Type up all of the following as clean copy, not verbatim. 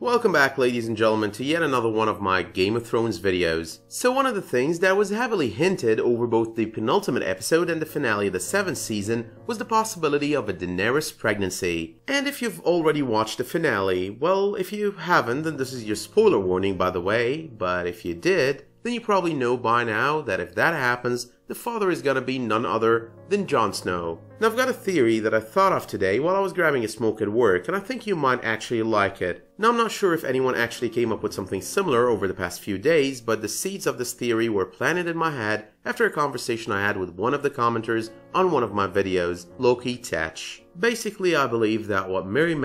Welcome back, ladies and gentlemen, to yet another one of my Game of Thrones videos. So one of the things that was heavily hinted over both the penultimate episode and the finale of the 7th season was the possibility of a Daenerys pregnancy. And if you've already watched the finale, well, if you haven't, then this is your spoiler warning, by the way, but if you did, then you probably know by now that if that happens, the father is gonna be none other than Jon Snow. Now I've got a theory that I thought of today while I was grabbing a smoke at work, and I think you might actually like it. Now I'm not sure if anyone actually came up with something similar over the past few days, but the seeds of this theory were planted in my head after a conversation I had with one of the commenters on one of my videos, Loki Tech. Basically, I believe that what Mirri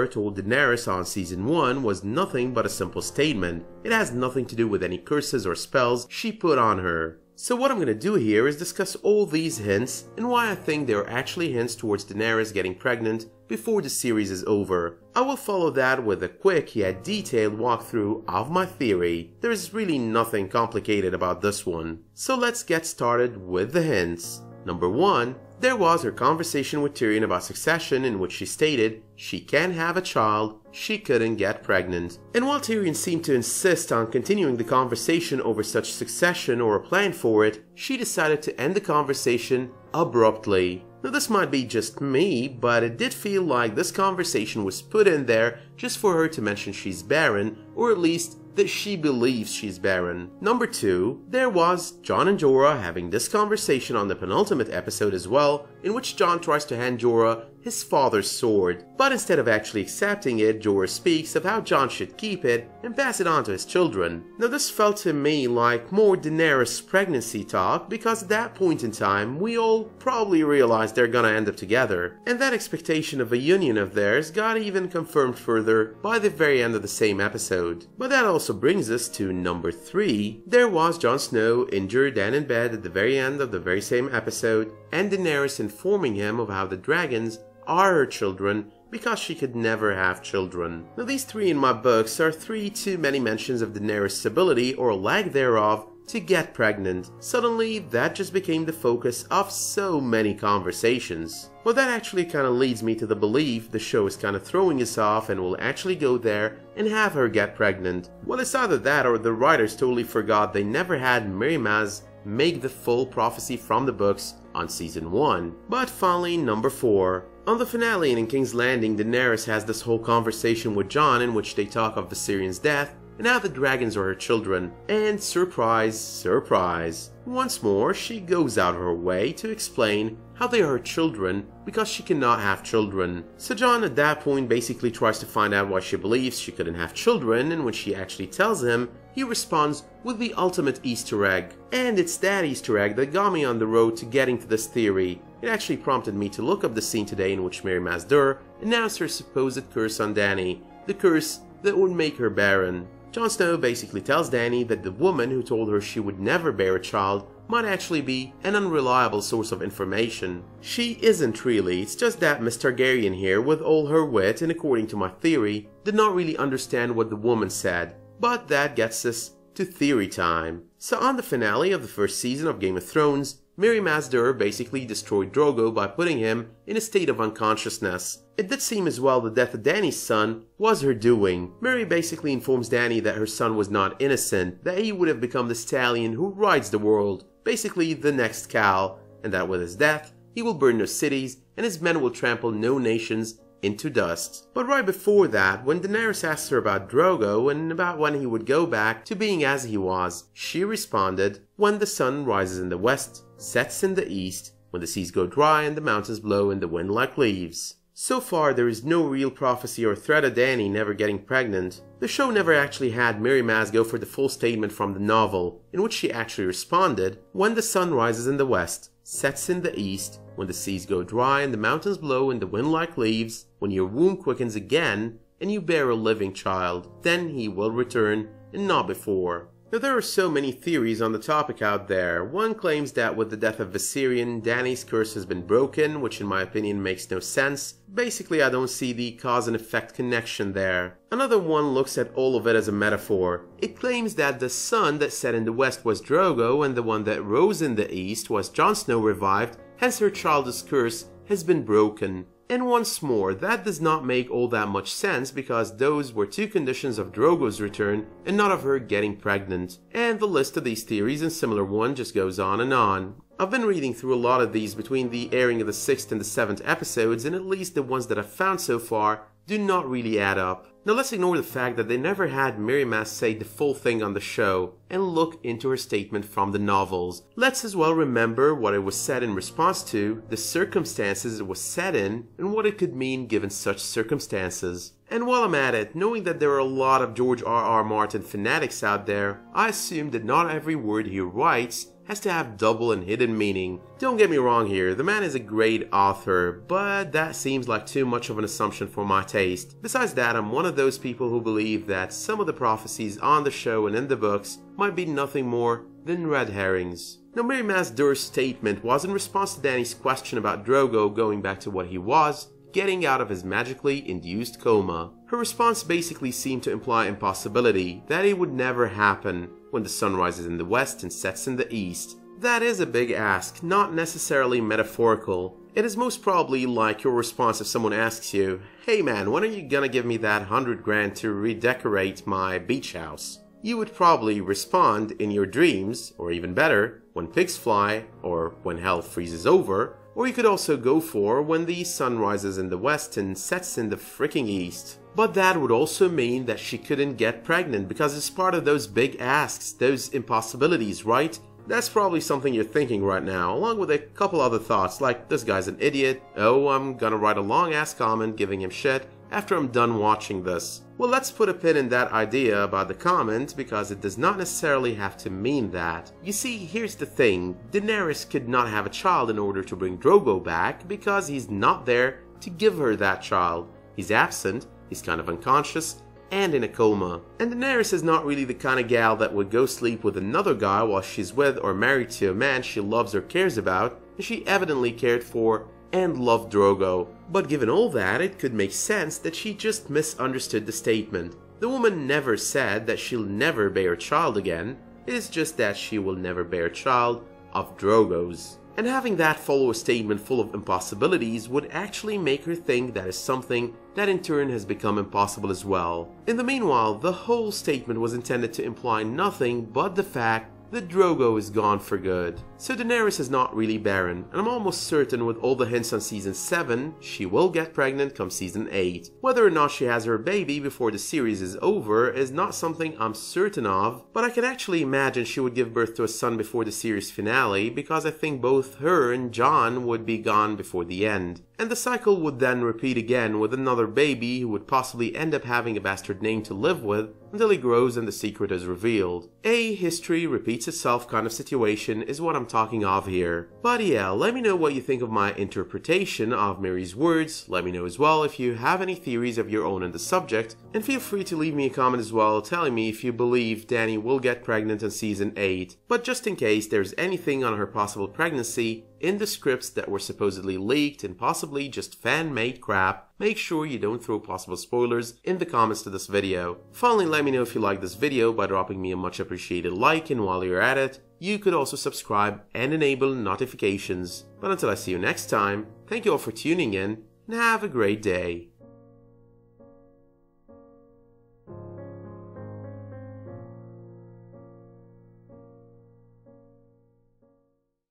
told Daenerys on Season 1 was nothing but a simple statement. It has nothing to do with any curses or spells she put on her. So what I'm going to do here is discuss all these hints and why I think they are actually hints towards Daenerys getting pregnant before the series is over. I will follow that with a quick yet detailed walkthrough of my theory. There is really nothing complicated about this one. So let's get started with the hints. Number 1. There was her conversation with Tyrion about succession in which she stated she can have a child, she couldn't get pregnant. And while Tyrion seemed to insist on continuing the conversation over such succession or a plan for it, she decided to end the conversation abruptly. Now this might be just me, but it did feel like this conversation was put in there just for her to mention she's barren, or at least that she believes she's barren. Number 2, there was Jon and Jorah having this conversation on the penultimate episode as well, in which Jon tries to hand Jorah his father's sword. But instead of actually accepting it, Jorah speaks of how Jon should keep it and pass it on to his children. Now this felt to me like more Daenerys pregnancy talk, because at that point in time we all probably realized they're gonna end up together. And that expectation of a union of theirs got even confirmed further by the very end of the same episode. But that also brings us to number 3. There was Jon Snow injured and in bed at the very end of the very same episode, and Daenerys informing him of how the dragons are her children because she could never have children. Now these 3 in my books are 3 too many mentions of Daenerys' ability or lack thereof to get pregnant. Suddenly that just became the focus of so many conversations. Well, that actually kind of leads me to the belief the show is kind of throwing us off and will actually go there and have her get pregnant. Well, it's either that or the writers totally forgot they never had Mirri make the full prophecy from the books on Season 1. But finally, number 4. On the finale and in King's Landing, Daenerys has this whole conversation with Jon in which they talk of Viserion's death and how the dragons are her children. And surprise, surprise, once more she goes out of her way to explain how they are her children because she cannot have children. So Jon at that point basically tries to find out why she believes she couldn't have children, and when she actually tells him, he responds with the ultimate Easter egg. And it's that Easter egg that got me on the road to getting to this theory. It actually prompted me to look up the scene today in which Mirri announced her supposed curse on Dany, the curse that would make her barren. Jon Snow basically tells Dany that the woman who told her she would never bear a child might actually be an unreliable source of information. She isn't really, it's just that Miss Targaryen here, with all her wit and according to my theory, did not really understand what the woman said. But that gets us to theory time. So on the finale of the first season of Game of Thrones, Mirri basically destroyed Drogo by putting him in a state of unconsciousness. It did seem as well the death of Dany's son was her doing. Mirri basically informs Dany that her son was not innocent, that he would have become the stallion who rides the world, basically the next Khal, and that with his death, he will burn no cities and his men will trample no nations into dust. But right before that, when Daenerys asked her about Drogo and about when he would go back to being as he was, she responded, "When the sun rises in the west, sets in the east, when the seas go dry and the mountains blow in the wind like leaves." So far, there is no real prophecy or threat of Dany never getting pregnant. The show never actually had Mirri go for the full statement from the novel, in which she actually responded, "When the sun rises in the west, sets in the east, when the seas go dry and the mountains blow in the wind like leaves, when your womb quickens again and you bear a living child, then he will return and not before." Now there are so many theories on the topic out there. One claims that with the death of Viserion, Dany's curse has been broken, which in my opinion makes no sense. Basically, I don't see the cause and effect connection there. Another one looks at all of it as a metaphor. It claims that the sun that set in the west was Drogo and the one that rose in the east was Jon Snow revived, hence her childless curse has been broken. And once more, that does not make all that much sense because those were two conditions of Drogo's return and not of her getting pregnant. And the list of these theories and similar ones just goes on and on. I've been reading through a lot of these between the airing of the 6th and the 7th episodes, and at least the ones that I've found so far do not really add up. Now let's ignore the fact that they never had Mirri say the full thing on the show and look into her statement from the novels. Let's as well remember what it was said in response to, the circumstances it was said in, and what it could mean given such circumstances. And while I'm at it, knowing that there are a lot of George R.R. Martin fanatics out there, I assume that not every word he writes has to have double and hidden meaning. Don't get me wrong here, the man is a great author, but that seems like too much of an assumption for my taste. Besides that, I'm one of those people who believe that some of the prophecies on the show and in the books might be nothing more than red herrings. Now Mirri Dur's statement was in response to Dany's question about Drogo going back to what he was, getting out of his magically induced coma. Her response basically seemed to imply impossibility, that it would never happen when the sun rises in the west and sets in the east. That is a big ask, not necessarily metaphorical. It is most probably like your response if someone asks you, "Hey man, when are you gonna give me that 100 grand to redecorate my beach house?" You would probably respond in your dreams, or even better, when pigs fly, or when hell freezes over. Or you could also go for when the sun rises in the west and sets in the freaking east. But that would also mean that she couldn't get pregnant because it's part of those big asks, those impossibilities, right? That's probably something you're thinking right now, along with a couple other thoughts like, this guy's an idiot, oh, I'm gonna write a long ass comment giving him shit after I'm done watching this. Well, let's put a pin in that idea about the comment because it does not necessarily have to mean that. You see, here's the thing, Daenerys could not have a child in order to bring Drogo back because he's not there to give her that child. He's absent, he's kind of unconscious, and in a coma. And Daenerys is not really the kind of gal that would go sleep with another guy while she's with or married to a man she loves or cares about, and she evidently cared for and loved Drogo. But given all that, it could make sense that she just misunderstood the statement. The woman never said that she'll never bear a child again, it is just that she will never bear a child of Drogo's. And having that follow a statement full of impossibilities would actually make her think that is something that in turn has become impossible as well. In the meanwhile, the whole statement was intended to imply nothing but the fact that Drogo is gone for good. So Daenerys is not really barren, and I'm almost certain with all the hints on season 7, she will get pregnant come season 8. Whether or not she has her baby before the series is over is not something I'm certain of, but I can actually imagine she would give birth to a son before the series finale because I think both her and Jon would be gone before the end. And the cycle would then repeat again with another baby who would possibly end up having a bastard name to live with until he grows and the secret is revealed. A history repeats itself kind of situation is what I'm talking of here. But yeah, let me know what you think of my interpretation of Mirri's words, let me know as well if you have any theories of your own on the subject, and feel free to leave me a comment as well telling me if you believe Dany will get pregnant in season 8. But just in case there's anything on her possible pregnancy in the scripts that were supposedly leaked and possibly just fan-made crap, make sure you don't throw possible spoilers in the comments to this video. Finally, let me know if you like this video by dropping me a much appreciated like, and while you're at it, you could also subscribe and enable notifications. But until I see you next time, thank you all for tuning in and have a great day.